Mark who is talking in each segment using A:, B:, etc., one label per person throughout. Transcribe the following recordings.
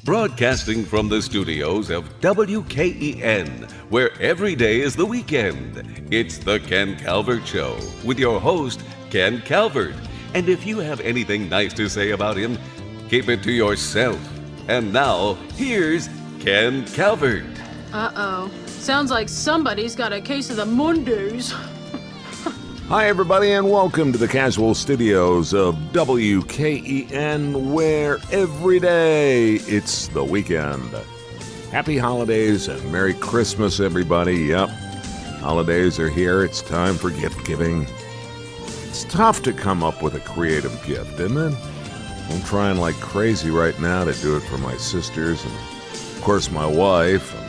A: Broadcasting from the studios of WKEN, where every day is the weekend. It's the Ken Calvert Show with your host, Ken Calvert. And if you have anything nice to say about him, keep it to yourself. And now, here's Ken Calvert.
B: Uh-oh. Sounds like somebody's got a case of the Mondays.
C: Hi, everybody, and welcome to the casual studios of WKEN, where every day it's the weekend. Happy holidays and Merry Christmas, everybody. Yep, holidays are here. It's time for gift giving. It's tough to come up with a creative gift, isn't it? I'm trying like crazy right now to do it for my sisters and, of course, my wife. And,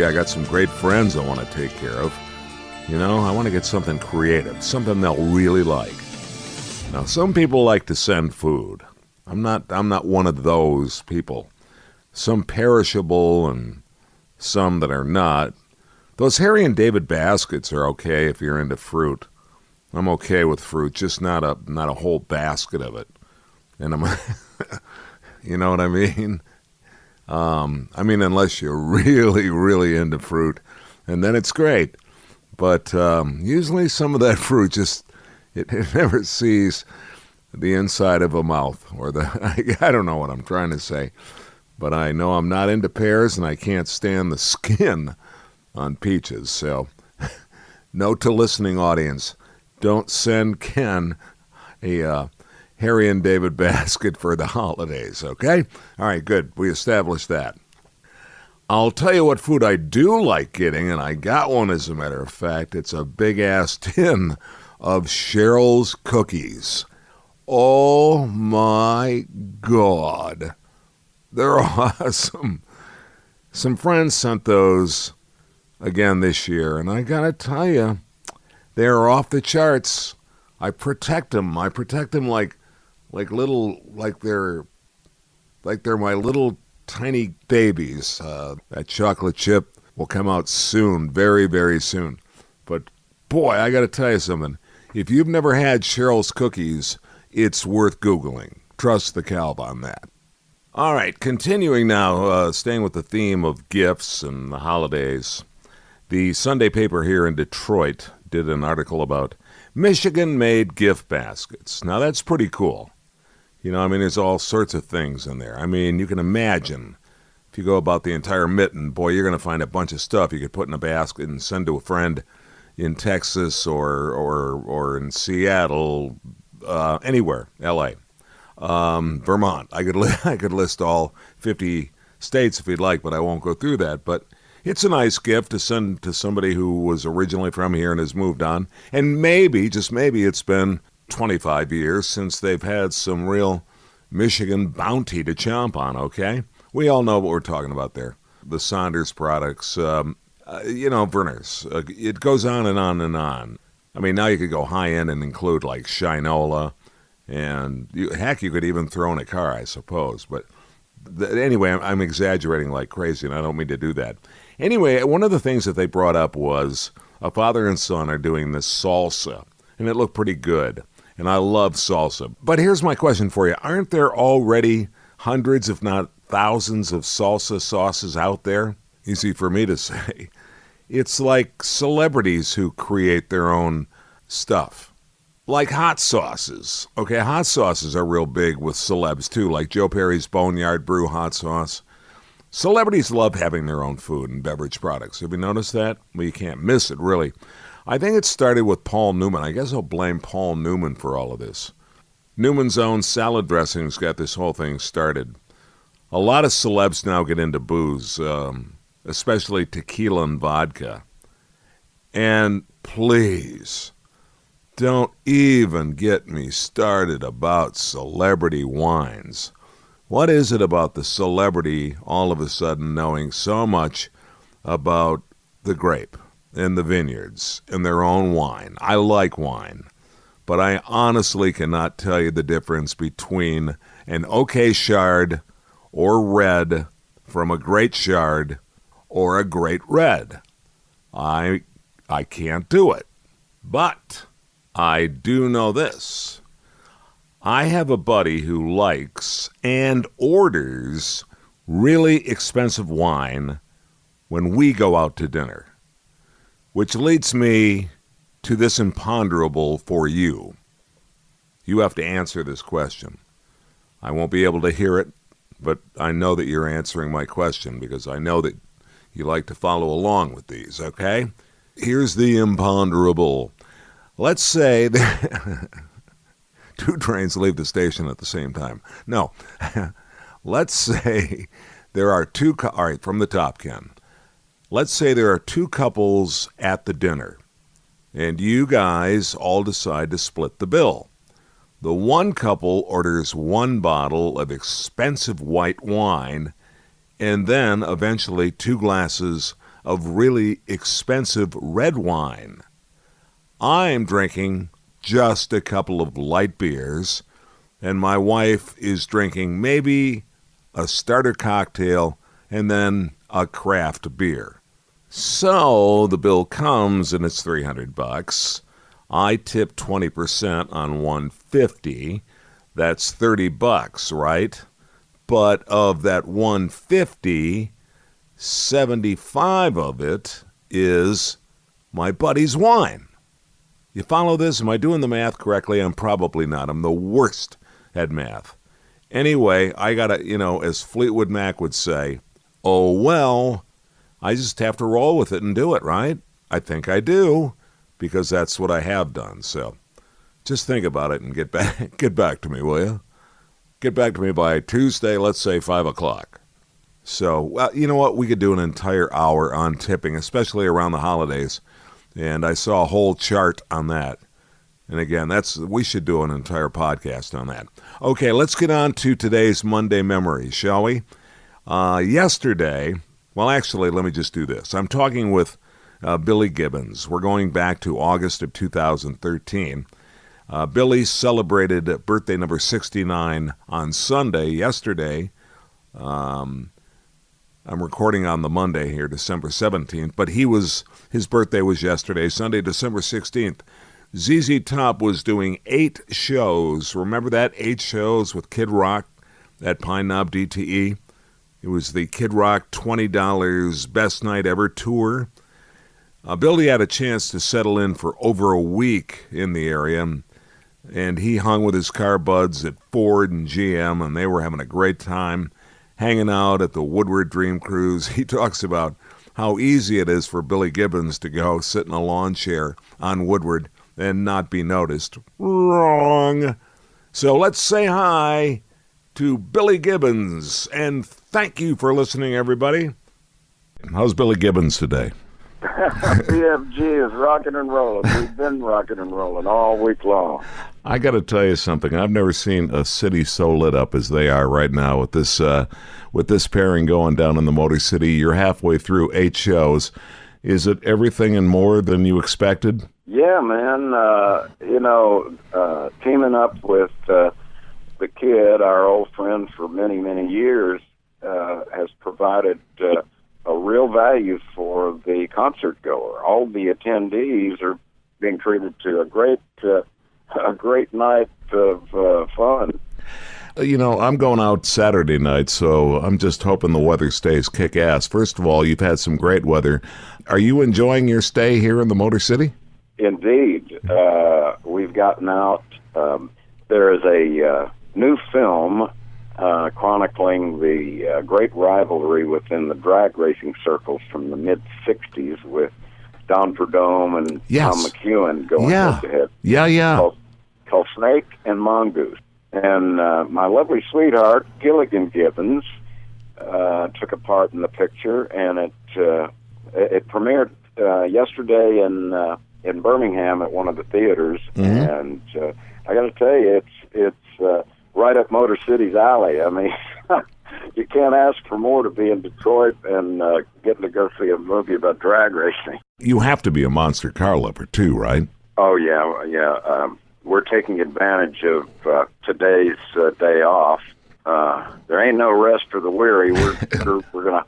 C: I got some great friends I want to take care of. You know, I want to get something creative, something they'll really like. Now, some people like to send food. I'm not one of those people. Some perishable and some that are not. Those Harry and David baskets are okay if you're into fruit. I'm okay with fruit, just not a whole basket of it. And I'm, you know what I mean? Unless you're really, really into fruit, and then it's great. But usually some of that fruit it never sees the inside of a mouth or I don't know what I'm trying to say. But I know I'm not into pears and I can't stand the skin on peaches. So note to listening audience, don't send Ken a Harry and David basket for the holidays, okay? All right, good. We established that. I'll tell you what food I do like getting, and I got one as a matter of fact. It's a big-ass tin of Cheryl's cookies. Oh, my God. They're awesome. Some friends sent those again this year, and I got to tell you, they're off the charts. I protect them. I protect them like they're my little tiny babies. That chocolate chip will come out soon, very, very soon. But boy, I got to tell you something. If you've never had Cheryl's cookies, it's worth Googling. Trust the Calv on that. All right, continuing now, staying with the theme of gifts and the holidays. The Sunday paper here in Detroit did an article about Michigan-made gift baskets. Now, that's pretty cool. You know, there's all sorts of things in there. You can imagine if you go about the entire mitten, boy, you're going to find a bunch of stuff you could put in a basket and send to a friend in Texas or in Seattle, anywhere, L.A., Vermont. I could list all 50 states if you'd like, but I won't go through that. But it's a nice gift to send to somebody who was originally from here and has moved on. And maybe, just maybe, it's been 25 years since they've had some real Michigan bounty to chomp on, okay? We all know what we're talking about there. The Saunders products, Verner's. It goes on and on and on. Now you could go high-end and include like Shinola, and you could even throw in a car, I suppose. But anyway, I'm exaggerating like crazy, and I don't mean to do that. Anyway, one of the things that they brought up was a father and son are doing this salsa, and it looked pretty good. And I love salsa. But here's my question for you. Aren't there already hundreds, if not thousands, of salsa sauces out there? Easy for me to say. It's like celebrities who create their own stuff. Like hot sauces. Okay, hot sauces are real big with celebs too, like Joe Perry's Boneyard Brew hot sauce. Celebrities love having their own food and beverage products. Have you noticed that? Well, you can't miss it, really. I think it started with Paul Newman. I guess I'll blame Paul Newman for all of this. Newman's own salad dressings got this whole thing started. A lot of celebs now get into booze, especially tequila and vodka. And please, don't even get me started about celebrity wines. What is it about the celebrity all of a sudden knowing so much about the grape and the vineyards and their own wine? I like wine, but I honestly cannot tell you the difference between an okay Chard or red from a great Chard or a great red. I can't do it. But I do know this. I have a buddy who likes and orders really expensive wine when we go out to dinner? Which leads me to this imponderable for you. You have to answer this question. I won't be able to hear it, but I know that you're answering my question because I know that you like to follow along with these, okay? Here's the imponderable. Let's say that two trains leave the station at the same time. No, let's say there are all right, from the top, Ken. Let's say there are two couples at the dinner, and you guys all decide to split the bill. The one couple orders one bottle of expensive white wine and then eventually 2 glasses of really expensive red wine. I'm drinking just a couple of light beers, and my wife is drinking maybe a starter cocktail and then a craft beer. So the bill comes and it's $300. I tip 20% on $150. That's $30, right? But of that $150, 75 of it is my buddy's wine. You follow this? Am I doing the math correctly? I'm probably not. I'm the worst at math. Anyway, I gotta, as Fleetwood Mac would say, oh well, I just have to roll with it and do it, right? I think I do, because that's what I have done. So just think about it and get back to me, will you? Get back to me by Tuesday, let's say 5 o'clock. So, well, you know what? We could do an entire hour on tipping, especially around the holidays. And I saw a whole chart on that. And again, we should do an entire podcast on that. Okay, let's get on to today's Monday memory, shall we? Yesterday, well, actually, let me just do this. I'm talking with Billy Gibbons. We're going back to August of 2013. Billy celebrated birthday number 69 on Sunday, yesterday. I'm recording on the Monday here, December 17th, but his birthday was yesterday, Sunday, December 16th. ZZ Top was doing 8 shows. Remember that? 8 shows with Kid Rock at Pine Knob DTE. It was the Kid Rock $20 Best Night Ever tour. Billy had a chance to settle in for over a week in the area, and he hung with his car buds at Ford and GM, and they were having a great time hanging out at the Woodward Dream Cruise. He talks about how easy it is for Billy Gibbons to go sit in a lawn chair on Woodward and not be noticed. Wrong. So let's say hi to Billy Gibbons, and thank you for listening, everybody. How's Billy Gibbons today?
D: BFG is rocking and rolling. We've been rocking and rolling all week long.
C: I got to tell you something. I've never seen a city so lit up as they are right now with this pairing going down in the Motor City. You're halfway through 8 shows. Is it everything and more than you expected?
D: Yeah, man. Teaming up with the Kid, our old friend for many, many years, has provided a real value for the concert goer. All the attendees are being treated to a great night of fun.
C: I'm going out Saturday night, so I'm just hoping the weather stays kick-ass. First of all, you've had some great weather. Are you enjoying your stay here in the Motor City?
D: Indeed. We've gotten out. There is a new film chronicling the great rivalry within the drag racing circles from the mid-'60s with Don Perdome and Tom McEwen going head-to-head.
C: Yeah.
D: Called Snake and Mongoose. And my lovely sweetheart, Gilligan Gibbons, took a part in the picture, and it premiered yesterday in Birmingham at one of the theaters. Mm-hmm. And I got to tell you, it's right up Motor City's alley. I mean, you can't ask for more to be in Detroit and getting to go see a movie about drag racing.
C: You have to be a monster car lover too, right?
D: Oh yeah. We're taking advantage of today's day off. There ain't no rest for the weary. We're gonna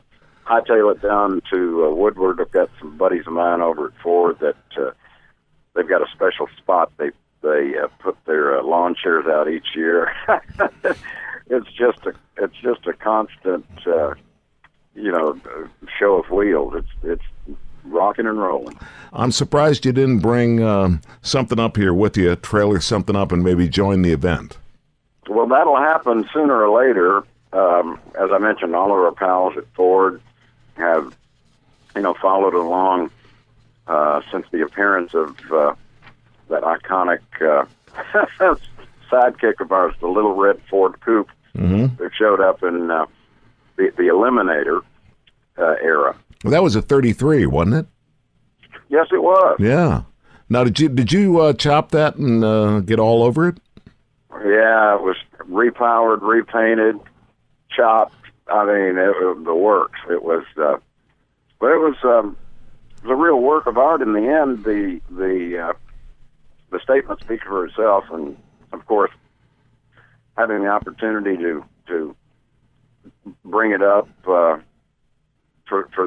D: hightail it down to Woodward. I've got some buddies of mine over at Ford that they've got a special spot. They put their lawn chairs out each year. It's just it's just a constant, show of wheels. It's rocking and rolling.
C: I'm surprised you didn't bring something up here with you, trailer something up, and maybe join the event.
D: Well, that'll happen sooner or later. As I mentioned, all of our pals at Ford have, followed along since the appearance of that iconic sidekick of ours, the little red Ford coupe that showed up in the Eliminator era.
C: Well, that was a 33, wasn't it?
D: Yes, it was.
C: Yeah. Now, did you chop that and get all over it?
D: Yeah, it was repowered, repainted, chopped. I mean, it was the works. It was, but it was a real work of art in the end. The statement speaks for itself, and of course, having the opportunity to bring it up for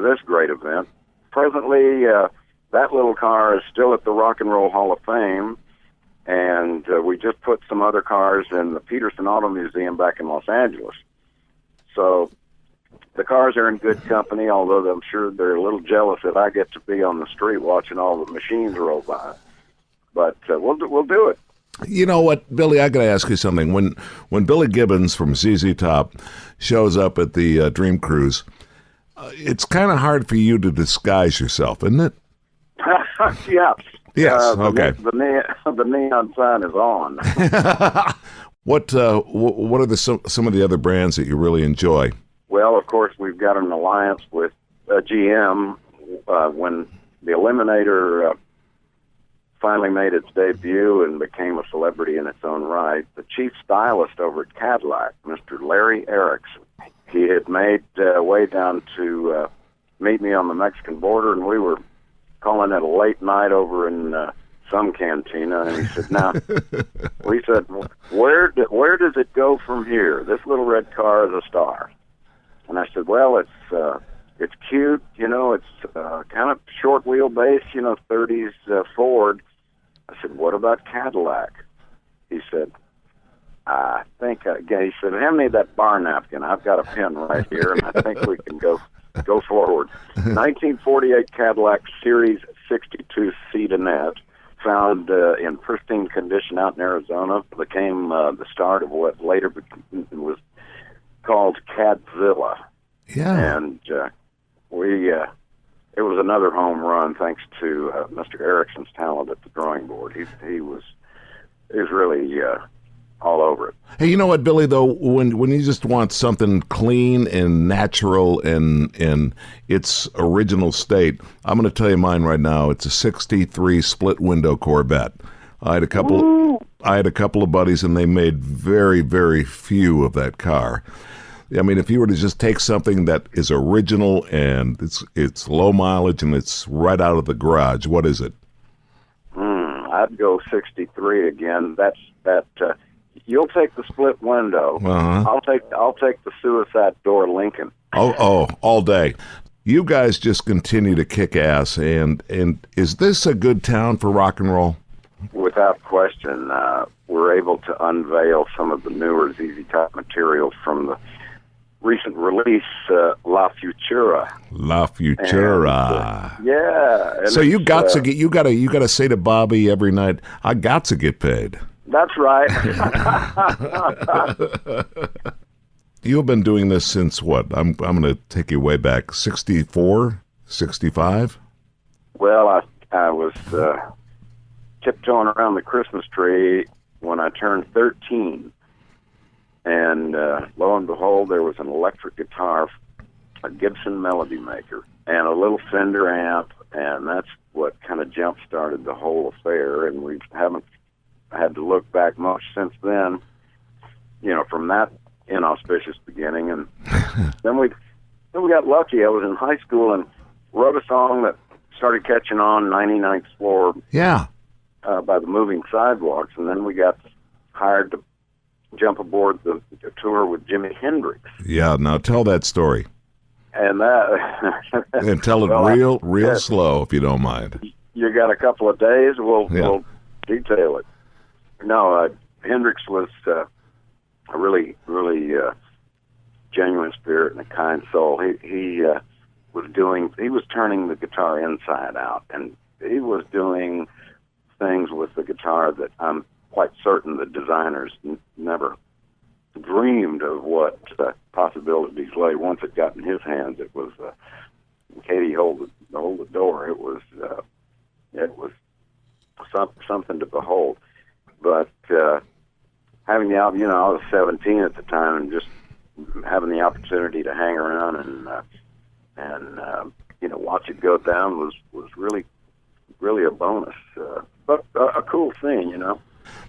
D: this great event. Presently, that little car is still at the Rock and Roll Hall of Fame, and we just put some other cars in the Peterson Auto Museum back in Los Angeles. So the cars are in good company, although I'm sure they're a little jealous that I get to be on the street watching all the machines roll by. But we'll do it.
C: You know what, Billy, I got to ask you something. When Billy Gibbons from ZZ Top shows up at the Dream Cruise, it's kind of hard for you to disguise yourself, isn't it?
D: Yes.
C: Yes, okay.
D: The neon sign is on.
C: What are some of the other brands that you really enjoy?
D: Well, of course, we've got an alliance with GM. When the Eliminator finally made its debut and became a celebrity in its own right, the chief stylist over at Cadillac, Mr. Larry Erickson, he had made way down to meet me on the Mexican border, and we were calling it a late night over in some cantina, and he said, "Now," we said, "Where does it go from here? This little red car is a star." And I said, "Well, it's cute, it's kind of short wheelbase, 30s Ford." I said, "What about Cadillac?" He said, "I think," he said, "hand me that bar napkin. I've got a pen right here, and I think we can go forward." 1948 Cadillac Series 62 Sedanette, found in pristine condition out in Arizona, became the start of what later was called Cadzilla.
C: Yeah.
D: And it was another home run thanks to Mr. Erickson's talent at the drawing board. He was really all over it.
C: Hey, you know what, Billy, though, when you just want something clean and natural and in its original state, I'm going to tell you mine right now. It's a 63 split window Corvette. I had a couple of buddies, and they made very, very few of that car. I mean, if you were to just take something that is original and it's low mileage and it's right out of the garage, what is it?
D: I'd go 63 again. That. You'll take the split window.
C: Uh-huh.
D: I'll take the suicide door Lincoln.
C: Oh, all day. You guys just continue to kick ass, and is this a good town for rock and roll?
D: Without question. We're able to unveil some of the newer ZZ Top material from the recent release, La Futura.
C: La Futura.
D: And, yeah. And
C: so you got to say to Bobby every night, "I got to get paid."
D: That's right.
C: You've been doing this since what? I'm going to take you way back. 64, 65?
D: Well, I was tiptoeing around the Christmas tree when I turned 13. And lo and behold, there was an electric guitar, a Gibson Melody Maker, and a little Fender amp, and that's what kind of jump-started the whole affair, and we haven't had to look back much since then, from that inauspicious beginning. And then we got lucky. I was in high school and wrote a song that started catching on, 99th Floor,
C: yeah,
D: by the Moving Sidewalks, and then we got hired to jump aboard the tour with Jimi Hendrix.
C: Yeah, now tell that story.
D: And that
C: and tell it real slow, if you don't mind.
D: You got a couple of days, we'll detail it. No, Hendrix was a really, really genuine spirit and a kind soul. He was turning the guitar inside out, and he was doing things with the guitar that I'm quite certain the designers never dreamed of what possibilities lay. Once it got in his hands, it was Katie hold the door. It was something to behold. But having the album, I was 17 at the time, and just having the opportunity to hang around and watch it go down was really a bonus. But a cool thing,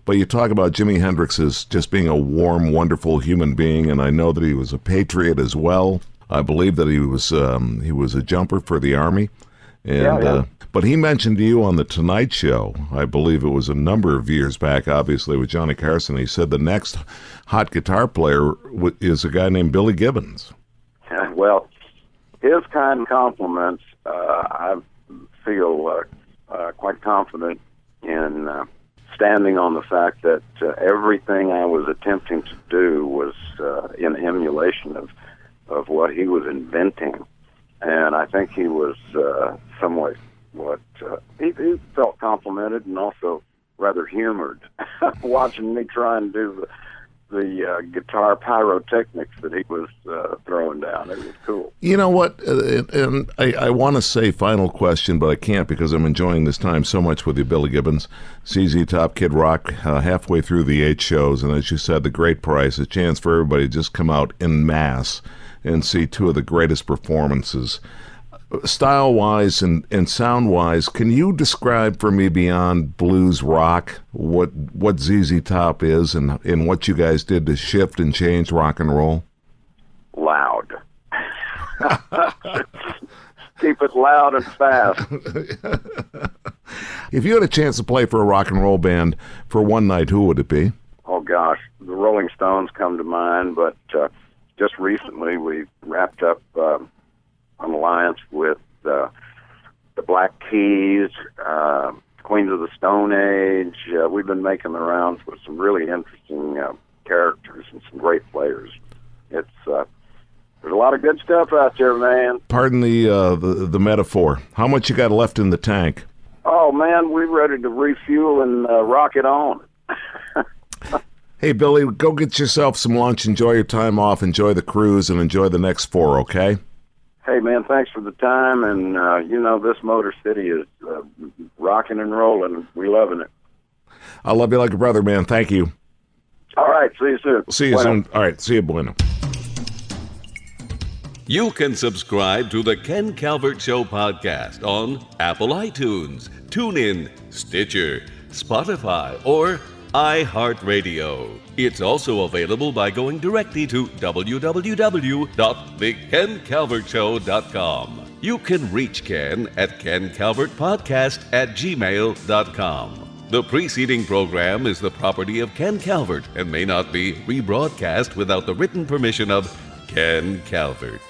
C: But you talk about Jimi Hendrix as just being a warm, wonderful human being, and I know that he was a patriot as well. I believe that he was a jumper for the Army, and but he mentioned to you on the Tonight Show, I believe it was a number of years back, obviously with Johnny Carson. He said the next hot guitar player is a guy named Billy Gibbons.
D: Well, his kind compliments, I feel quite confident in standing on the fact that everything I was attempting to do was in emulation of what he was inventing. And I think he was somewhat he felt complimented and also rather humored watching me try and do the guitar pyrotechnics that he was throwing down. It was cool.
C: You know what? And I want to say final question, but I can't because I'm enjoying this time so much with you, Billy Gibbons. ZZ Top, Kid Rock, halfway through the 8 shows, and as you said, the great price, a chance for everybody to just come out en masse and see 2 of the greatest performances. Style-wise and sound-wise, can you describe for me beyond blues rock what ZZ Top is and what you guys did to shift and change rock and roll?
D: Loud. Keep it loud and fast.
C: If you had a chance to play for a rock and roll band for one night, who would it be?
D: Oh, gosh. The Rolling Stones come to mind, but just recently we wrapped up an alliance with the Black Keys, Queens of the Stone Age. We've been making the rounds with some really interesting characters and some great players. It's there's a lot of good stuff out there, man.
C: Pardon the metaphor. How much you got left in the tank?
D: Oh, man, we're ready to refuel and rock it on.
C: Hey, Billy, go get yourself some lunch, enjoy your time off, enjoy the cruise, and enjoy the next 4, okay?
D: Hey, man, thanks for the time, and, this Motor City is rocking and rolling. We loving it.
C: I love you like a brother, man. Thank you.
D: All right, see you soon.
C: See you soon. All right, see you, bueno.
A: You can subscribe to the Ken Calvert Show podcast on Apple iTunes, TuneIn, Stitcher, Spotify, or iHeartRadio. It's also available by going directly to www.thekencalvertshow.com. You can reach Ken at kencalvertpodcast@gmail.com. The preceding program is the property of Ken Calvert and may not be rebroadcast without the written permission of Ken Calvert.